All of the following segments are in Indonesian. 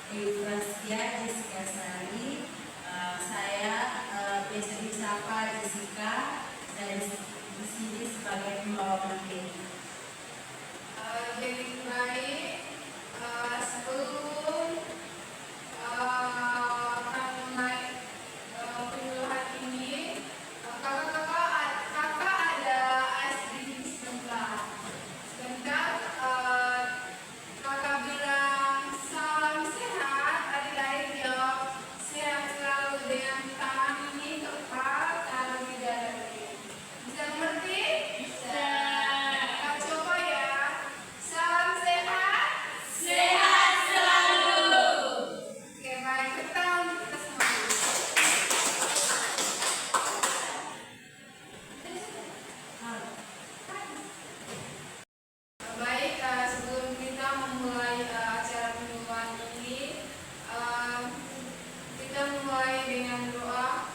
Eufrasia Jessica Sari. Saya biasa disapa Jessica dan di sini sebagai pembawa materi. Jadi baik, sebelum kami mulai penyuluhan ini, kakak ada sedikit sebentar. Kakak bilang salam sehat, adik-adik jawab sehat selalu dengan tangan ini tepat taruh di dada. Bisa mengerti? Bisa. Kak coba ya. Salam sehat. Sehat selalu. Oke, baik. Kita semua. Baik, sebelum kita memulai acara penyuluhan ini, kita mulai dengan doa.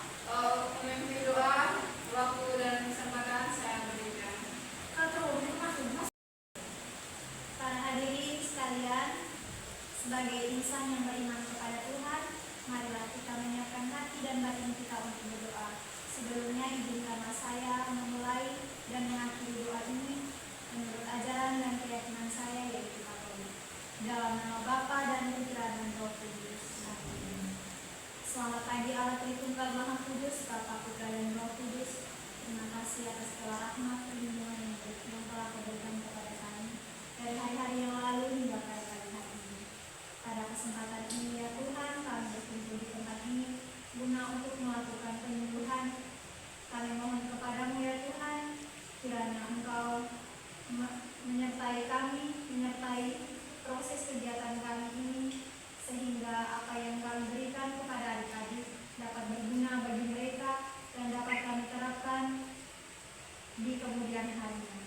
Memimpin doa, waktu dan kesempatan saya berikan. Para hadirin sekalian, sebagai insan yang beriman kepada Tuhan, marilah kita menyiapkan hati dan batin kita untuk berdoa. Sebelumnya izinkanlah saya memulai dan mengakhiri doa ini menurut ajaran dan keyakinan saya, yaitu Katolik. Dalam nama Bapa dan Putra dan Roh Kudus. Amin. Selamat pagi Allah Tritunggal Maha Kudus, Bapa, Putra dan Roh Kudus. Terima kasih atas segala rahmat perlindungan yang telah Kau berikan kepada kami dari hari-hari yang lalu hingga pada pagi hari ini. Pada kesempatan ini ya Tuhan, kami berkumpul di tempat ini guna untuk melakukan penyembuhan. Kami mohon kepadamu ya Tuhan, kiranya Engkau menyertai kami, menyertai proses kegiatan kami ini, sehingga apa yang kami berikan kepada adik-adik dapat berguna bagi mereka dan dapat kami terapkan di kemudian harinya.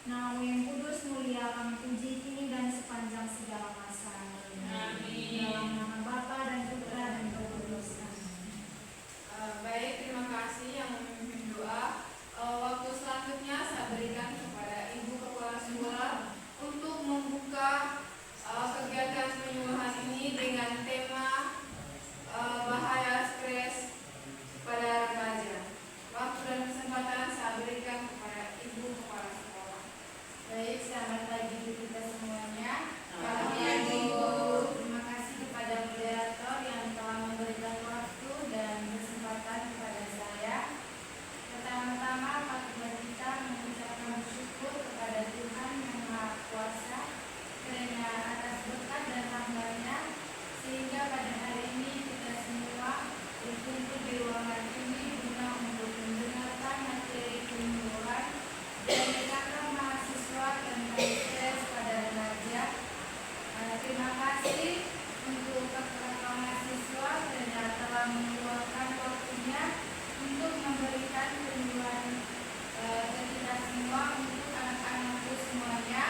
Namamu yang kudus mulia kami puji kini dan sepanjang segala masa. Amin. Dalam nama Bapa dan Putra dan Roh Kudus. Baik, terima kasih yang memimpin doa. Waktu selanjutnya saya berikan kepada Ibu Kepala Sekolah untuk membuka kegiatan penyuluhan ini dengan tema bahaya stres pada remaja. Waktu dan kesempatan saya berikan kepada Ibu Kepala Sekolah. Baik, selamat pagi kita semuanya. Selamat pagi, Bu. Terima kasih kepada moderator yang telah memberikan waktu dan kesempatan kepada saya. Pertama-tama, marilah kita mengucapkan bersyukur kepada Tuhan yang Maha Kuasa karena atas berkat dan rahmat-Nya, sehingga pada hari ini kita semua berkumpul di ruangan ini guna untuk mendengarkan materi penyuluhan dari kakak mahasiswa tentang stres pada remaja. Terima kasih untuk kakak mahasiswa karena telah meluangkan waktunya untuk memberikan penyuluhan ke kita semua, untuk anak-anakku semuanya.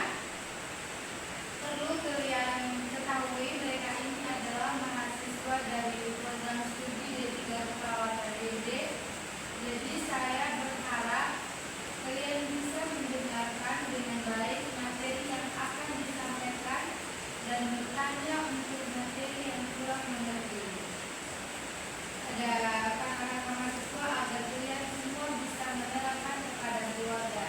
Perlu kalian ketahui, mereka ini adalah mahasiswa dari program studi D3 Keperawatan DD. Jadi saya berharap kalian bisa mendengarkan dengan baik materi yang akan disampaikan dan bertanya untuk materi yang kurang mengerti. Ada kakak-kakak mahasiswa agar kalian semua bisa menerapkan kepada keluarga.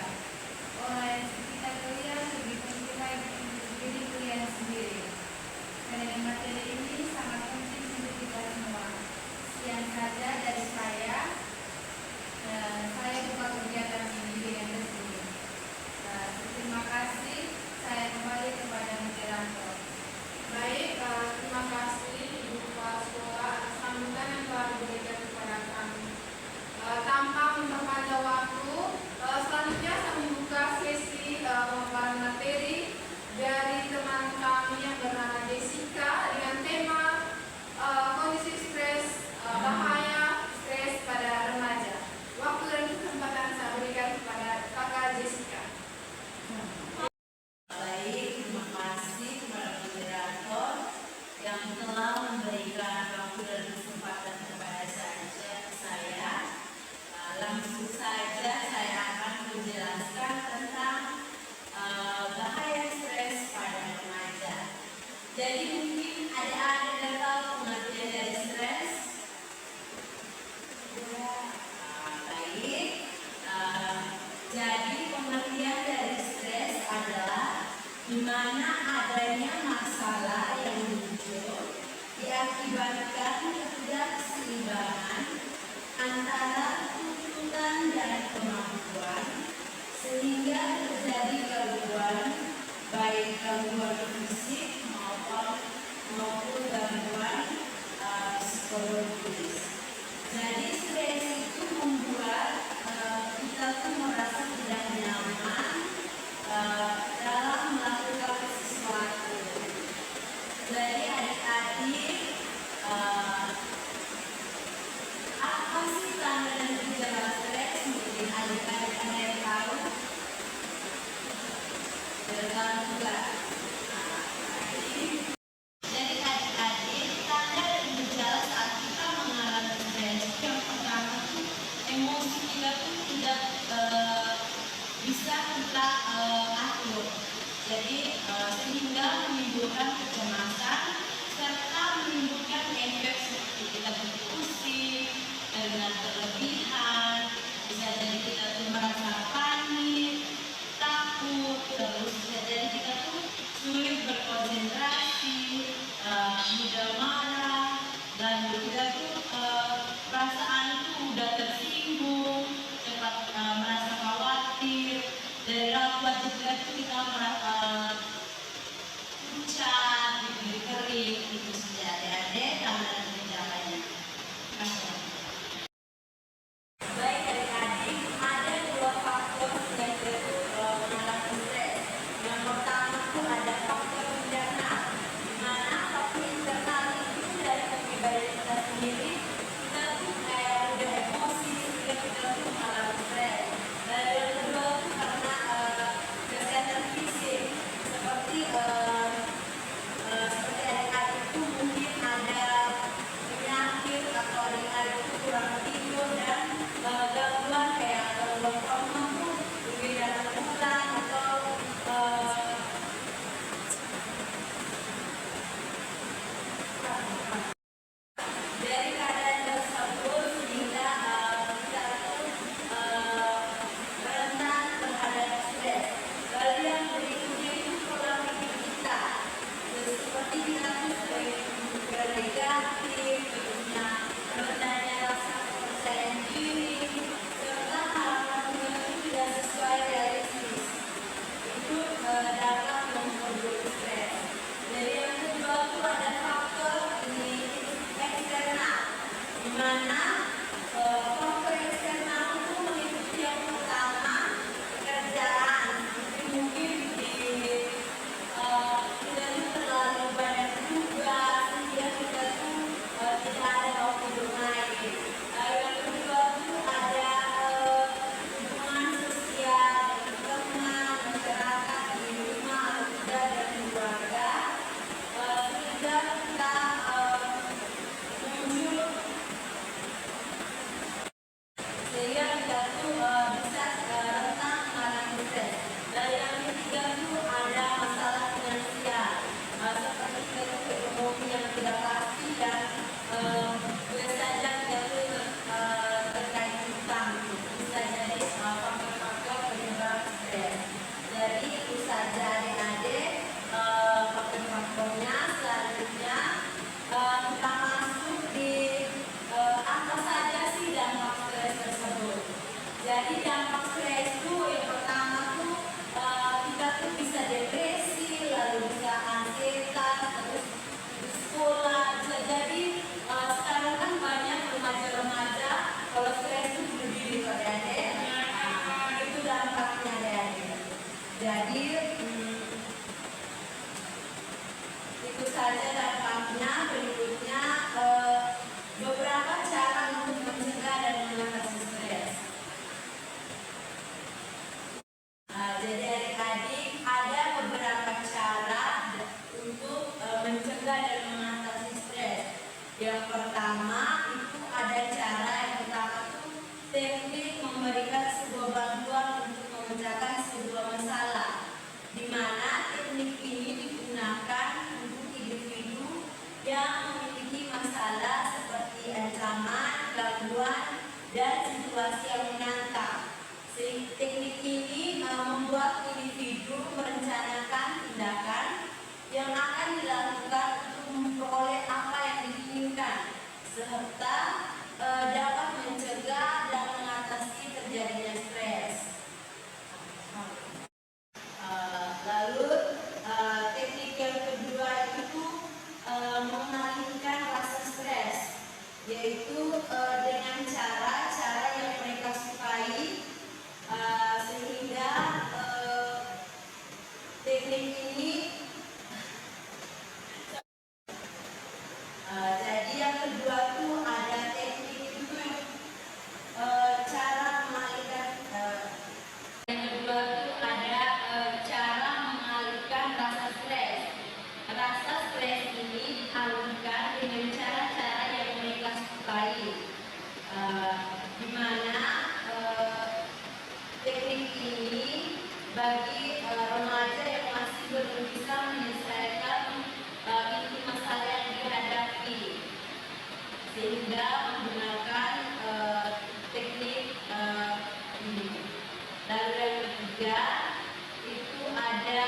Orang yang sekitar kalian lebih penting lagi untuk diri kalian sendiri. Karena materi ini sangat penting untuk kita semua. Sekian saja dari saya. Saya buka kegiatan ini dengan resmi. Terima kasih. Saya kembali kepada moderator. Baik, terima kasih Ibu Kepala Sekolah atas sambutan yang telah diberikan kepada kami. Tanpa memperpanjang waktu, selanjutnya saya membuka sesi mungkin ada yang tahu pengertian dari stres. Baik. Jadi pengertian dari stres adalah di mana adanya masalah yang muncul diakibatkan ketidakseimbangan antara tuntutan dan kemampuan, sehingga terjadi gangguan, baik gangguan fisik maupun gangguan psikologis. Jadi stres itu membuat kita tuh merasa tidak nyaman dalam melakukan sesuatu. Jadi adik-adik, apa sih tanda dan gejala stres? Mungkin adik-adik ada yang tahu? Jangan juga. Jadi adik-adik, tanda dan gejala saat kita mengalami stres, yang pertama tuh emosi kita tuh tidak bisa kita atur. Jadi sehingga menimbulkan kecemasan serta menimbulkan efek seperti kita pusing dengan berlebihan, bisa jadi kita tuh merasa panik, takut, terus bisa jadi kita tuh sulit berkonsentrasi, mudah marah, dan kita tuh perasaan itu udah tersinggung, cepat merasa khawatir, dari raut wajah kita tuh kita merasa pucat, bibir kering, itu saja adik-adik tanda dan gejalanya. Baik adik-adik, ada dua faktor yang mengalami stres. Yang pertama itu ada faktor internal, di mana faktor internal itu dari kepribadian kita sendiri, kita tuh kayak udah emosi sehingga kita tuh mengalami stres. Dan yang kedua itu karena kesehatan fisik, seperti adik-adik itu mungkin ada penyakit atau adik-adik itu kurang tidur dan gangguan kayak gangguan hormon tuh mungkin datang bulan atau dari keadaan tersebut sehingga kita tuh rentan terhadap stres. Lalu yang berikutnya itu pola pikir kita. Seperti kita tuh sering berpikir negatif, punya rendahnya rasa kepercayaan diri, serta harapan kita itu tidak sesuai realistis. Itu dapat memperburuk stres. Jadi yang kedua itu ada faktor ini eksternal, di mana faktor eksternal itu meliputi yang pertama pekerjaan, mungkin kita tuh terlalu banyak tugas sehingga kita tuh tidak ada waktu bermain. Yang kedua tuh ada hubungan sosial, teman, masyarakat di rumah, keluarga dan keluarga, sehingga kita muncul sehingga kita tuh bisa rentan mengalami stres. Dan yang ketiga tuh ada masalah finansial, seperti kita tuh ekonomi yang tidak pasti dan bisa saja kita tuh terkait hutang, bisa jadi faktor-faktor penyebab stres. Jadi itu saja adik-adik faktor-faktornya. Selanjutnya kita masuk di apa saja sih dampak stres tersebut. Jadi dampak stres itu yang pertama tuh kita tuh bisa depresi, lalu bisa ansietas, terus putus sekolah. Bisa jadi sekarang kan banyak remaja-remaja kalau stres itu bunuh diri adik-adik. Itu dampaknya adik-adik. Jadi itu saja dampaknya. Berikutnya beberapa cara untuk mencegah dan mengatasi stres. Jadi adik-adik ada beberapa cara untuk mencegah dan mengatasi stres. Yang pertama itu ada cara yang pertama itu teknik memberikan sebuah bantuan untuk memecahkan sebuah masalah, di mana teknik ini digunakan untuk individu yang memiliki masalah seperti ancaman, gangguan, dan situasi yang menantang. Teknik ini membuat individu merencanakan tindakan yang akan dilakukan untuk memperoleh apa yang diinginkan, serta dapat mencegah dan mengatasi terjadinya stres. Lalu teknik yang kedua itu mengalihkan rasa stres, yaitu dengan cara-cara yang mereka sukai, sehingga teknik ini jadi yang kedua itu ada teknik itu cara mengalihkan yang kedua itu ada cara mengalihkan rasa stres. Rasa stres ini dialihkan dengan cara-cara yang mereka sukai, di mana teknik ini bagi remaja yang masih belum bisa menyelesaikan inti masalah yang dihadapi, sehingga menggunakan teknik ini. Lalu yang ketiga itu ada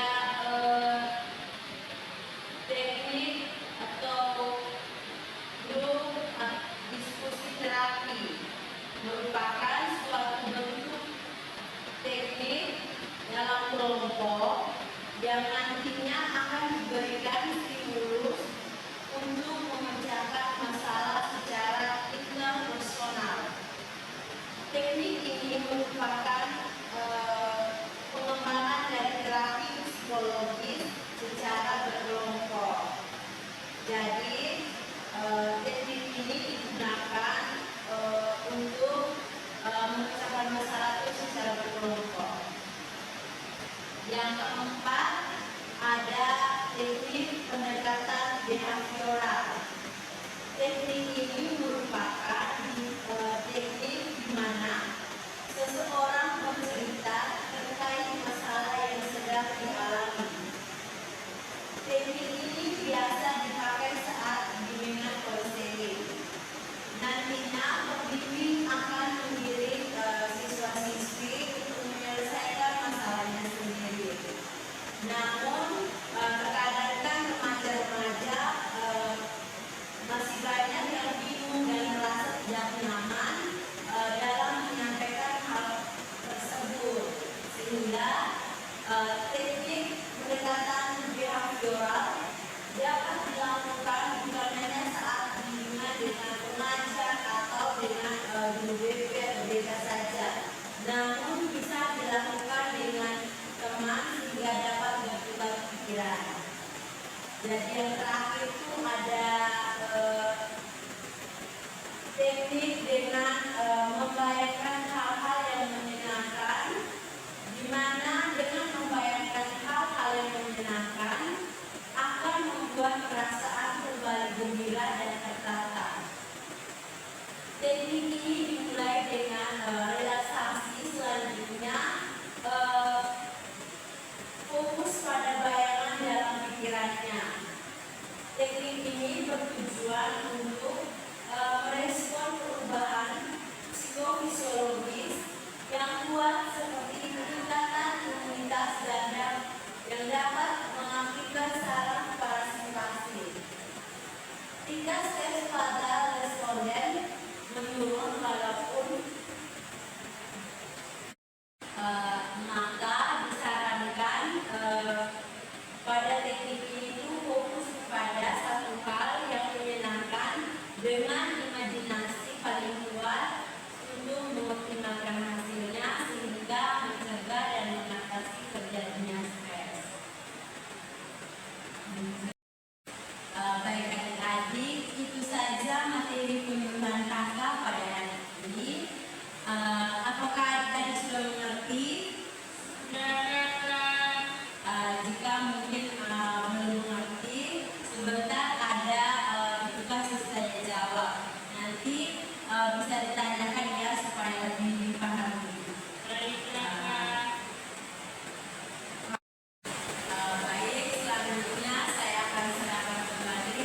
teknik atau grup diskusi terapi, merupakan suatu bentuk teknik dalam kelompok yang nantinya akan diberikan stimulus untuk memecahkan masalah secara interpersonal. Teknik ini merupakan pengembangan dari terapi psikologis secara berkelompok. Jadi teknik ini digunakan untuk memecahkan masalah itu secara berkelompok. Yang keempat ada teknik pendekatan behavioral. Teknik ini merupakan teknik di mana seseorang bercerita terkait masalah yang sedang dialami. Teknik ini biasa dipakai saat bimbingan konseling. Nantinya pembimbing akan mengiring siswa-siswi untuk menyelesaikan masalahnya sendiri. Namun terkadang remaja-remaja masih banyak yang bingung dan merasa tidak nyaman dalam menyampaikan hal tersebut, sehingga teknik pendekatan behavioral dapat dilakukan bukan hanya saat bimbingan dengan pengajar atau dengan guru BP atau BK saja, namun bisa dilakukan dengan teman sehingga dapat bertukar pikiran. Jadi yang terakhir itu ada teknik dengan membayangkan hal-hal yang menyenangkan, di mana dengan membayangkan hal-hal yang menyenangkan akan membuat perasaan kembali gembira dan tertata. Teknik ini dimulai dengan relaksasi, selanjutnya fokus pada bayangan dalam pikirannya. Teknik ini bertujuan untuk merespon perubahan psikofisiologis yang kuat seperti peningkatan imunitas dan yang dapat mengakibatkan saraf parasimpati. Tingkat stres pada responden menurun walaupun maka disarankan pada teknik ini itu fokus kepada satu hal yang menyenangkan dengan imajinasi paling kuat untuk mengoptimalkan hasilnya sehingga mencegah dan mengatasi terjadinya stres. Baik adik-adik, itu saja materi penyuluhan kakak pada hari ini. Apakah adik-adik sudah mengerti? Jika mungkin belum mengerti, sebentar ada tugas saya jawab. Nanti bisa ditanyakan ya supaya lebih dipahami. Baik, selanjutnya saya akan serahkan kembali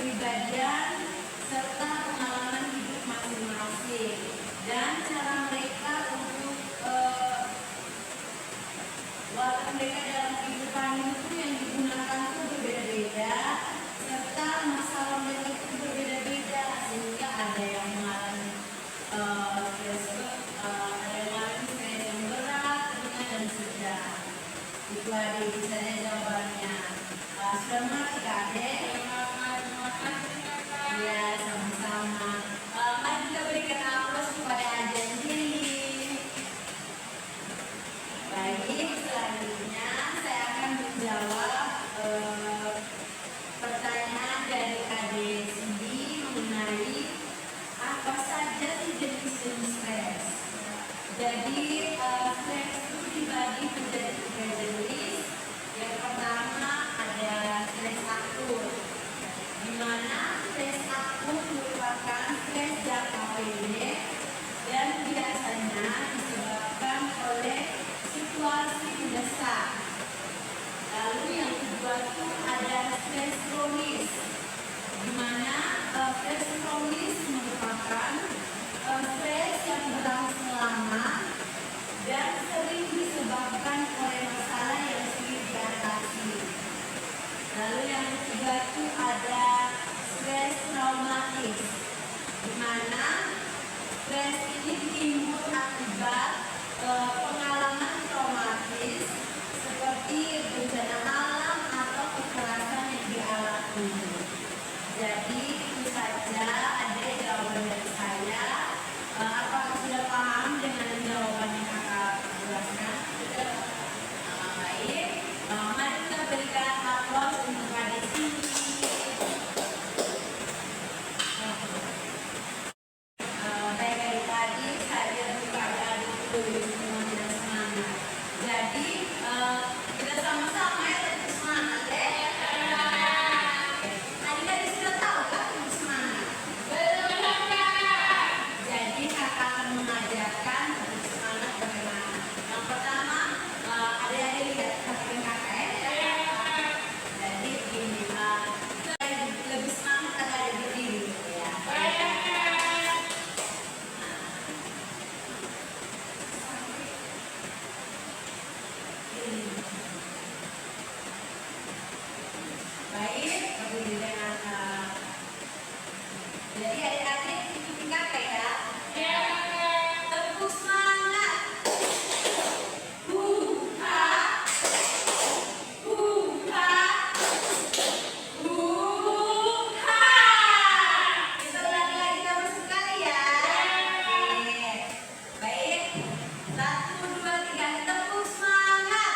kepribadian serta pengalaman hidup masing-masing dan cara mereka untuk watak mereka dalam kehidupan itu yang digunakan itu berbeda-beda serta masalah mereka itu berbeda-beda sehingga ada yang mengalami stres yang berat, ringan dan sedang. Itu adik misalnya jawabannya. Sudah mengerti Kak Adek? Ya, sama-sama. Mari kita berikan aplaus kepada Aden Lili. Baik, selanjutnya saya akan menjawab pertanyaan dari Adik Cindy mengenai apa saja sih jenis-jenis stres. Jadi stres itu dibagi menjadi 3 jenis. Yang pertama ada stres akut, di mana stres akut merupakan stres jangka pendek dan biasanya disebabkan oleh situasi mendesak. Lalu yang kedua itu ada stres kronis, di mana stres kronis merupakan stres yang berlangsung lama dan sering disebabkan oleh masalah yang sulit diatasi. Lalu yang ketiga itu ada stres traumatis, di mana stres ini timbul akibat pengalaman traumatis seperti bencana alam atau kekerasan yang dialami. Jadi itu saja ada jawaban dari saya. Apakah sudah paham dengan jawaban yang kakak jelaskan? Baik, mari kita berikan aplaus untuk Adik Cindy. Baik adik-adik, saya buka adik dulu semuanya semangat. Jadi kita sama-sama ya tetap semangat ya. Adik-adik sudah tahu kan untuk semangat? Jadi kakak akan mengajarkan untuk semangat bagaimana. Yang pertama, adik-adik lihat perhatikan kakak ya. Jadi begini, lebih semangat kakak ada berdiri ya. Baik, berdiri dengan jadi adik-adik ikuti kakak ya. Tepuk semangat. Buka. Buka. Buka. Kita ulangi lagi sama sekali ya. Oke. Baik. 1, 2, 3. Tepuk semangat.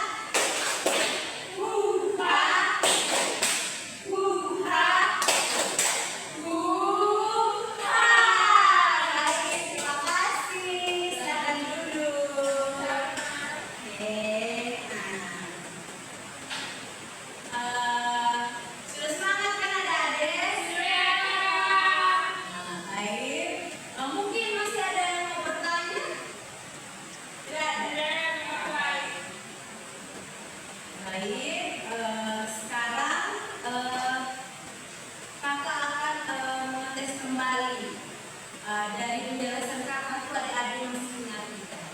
Buka. Buka. Buka. Baik, terima kasih. Silakan duduk. Oke. Sudah semangat kan adik-adik? Baik. Mungkin masih ada yang mau bertanya? Tidak ada. Baik. Sekarang kakak akan mengetes kembali dari penjelasan kakak itu adik-adik masih ingat tidak?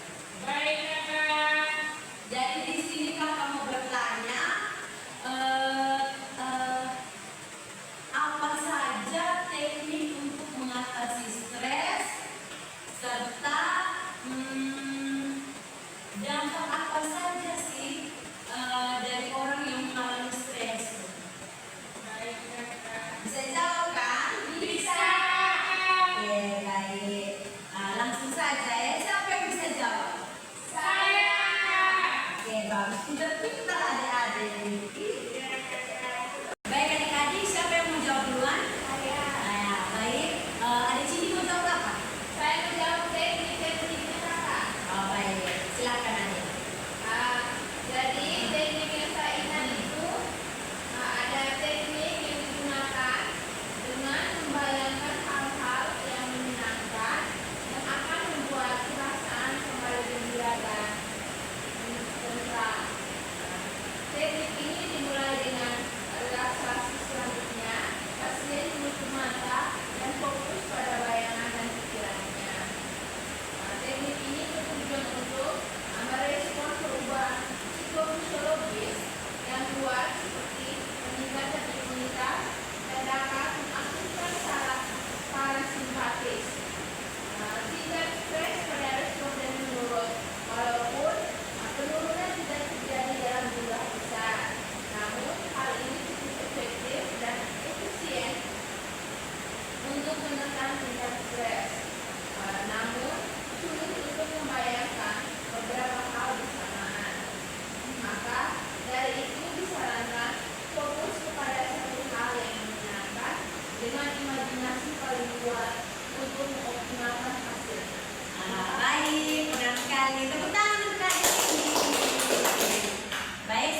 Jadi di sini kakak mau bertanya apa saja teknik untuk mengatasi stres serta dampak apa saja sih dari orang yang mengalami stres? Bisa jawab kan? Bisa. Oke, baik. Langsung saja ya. Siapa yang bisa jawab? Oke, bagus. Sudah pintar adik-adik. Baik adik-adik, siapa yang mau jawab duluan? Baik. Adik Cindy mau jawab apa? Oh, baik. Silakan adik. Jadi teknik yang saya ingat itu ada teknik yang digunakan dengan membayangkan hal-hal yang menyenangkan yang akan membuat perasaan kembali gembira dan tentram. sekali. Tepuk tangan untuk Kak Devi. Baik,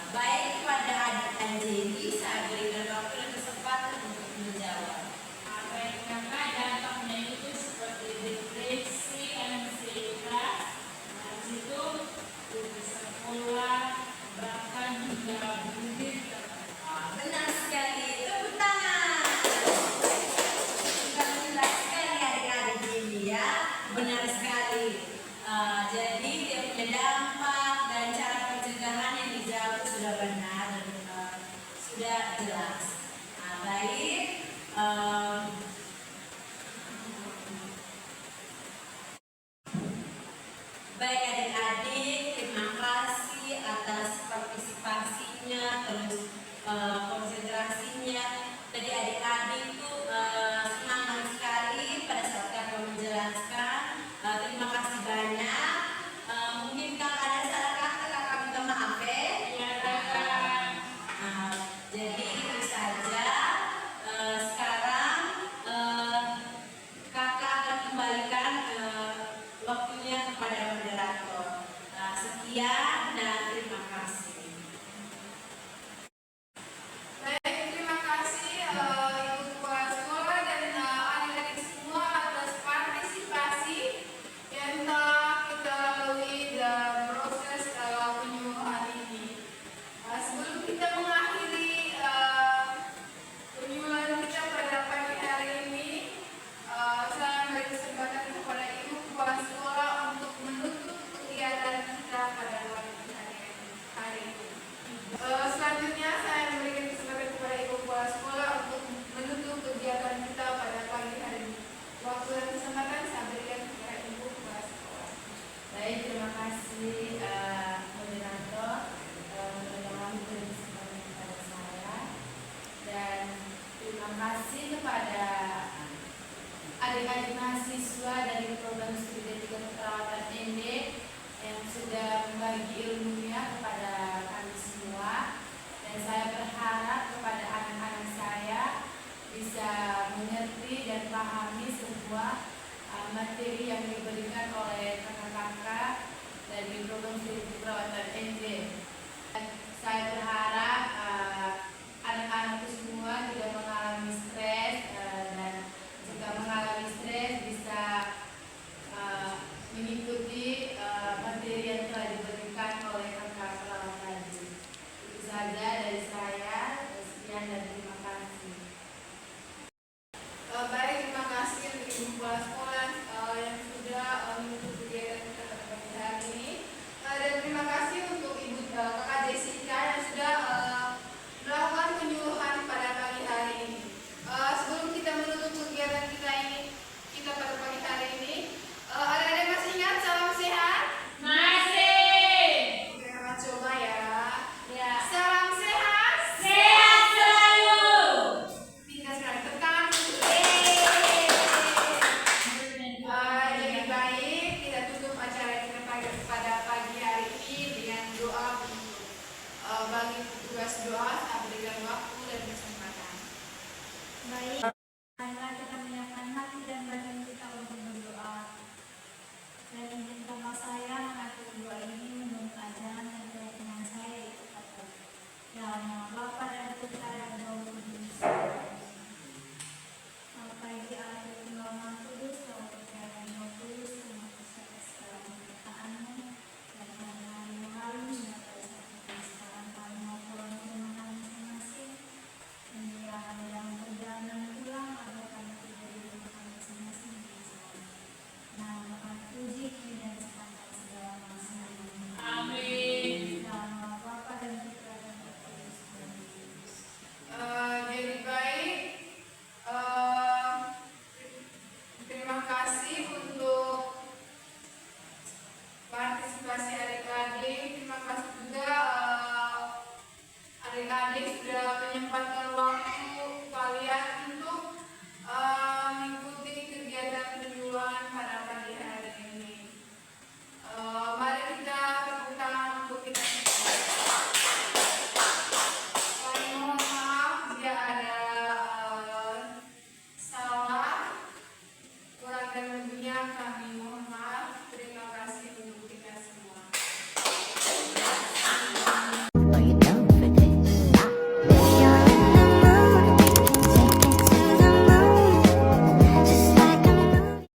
baik kepada adik Anjeli, saya berikan waktu dan kesempatan untuk menjawab. Apa yang kakak dampaknya itu seperti depresi, anxietas, habis itu putus sekolah, bahkan juga bunuh diri. Benar sekali. Tepuk tangan. Sudah jelas sekali adik-adik ini ya. Benar sekali. Jadi dia punya dampak dan cara pencegahan yang dijawab itu sudah benar dan sudah jelas. Baik. Baik adik-adik, terima kasih atas partisipasinya, terus konsentrasinya. Tadi adik-adik tuh semangat sekali pada saat kakak menjelaskan. Terima kasih banyak. Mungkin kalau ada salah kata kakak minta maaf ya. Ya kakak. Jadi itu saja. Sekarang kakak akan kembalikan waktunya kepada moderator. Sekian dan terima kasih. Baik, terima kasih Ibu Kepala Sekolah dan adik-adik semua atas partisipasi yang telah kita lalui dalam proses penyuluhan ini. Sebelum kita mengakhiri penyuluhan kita pada pagi hari ini, saya beri kesempatan kepada Ibu Kepala Sekolah untuk menutup kegiatan kita pada pagi hari ini. Selanjutnya saya memberikan kesempatan kepada Ibu Kepala Sekolah untuk menutup kegiatan kita pada pagi hari ini. Waktu dan kesempatan saya berikan kepada Ibu Kepala Sekolah. Baik, terima kasih moderator telah memberi kesempatan kepada saya, dan terima kasih kepada adik-adik mahasiswa dari program studi D3 Keperawatan ND yang sudah membagi ilmunya kepada kami semua, dan saya berharap kepada anak-anak saya bisa mengerti dan pahami semua materi yang diberikan oleh kakak-kakak dari program studi keperawatan ND. Saya berharap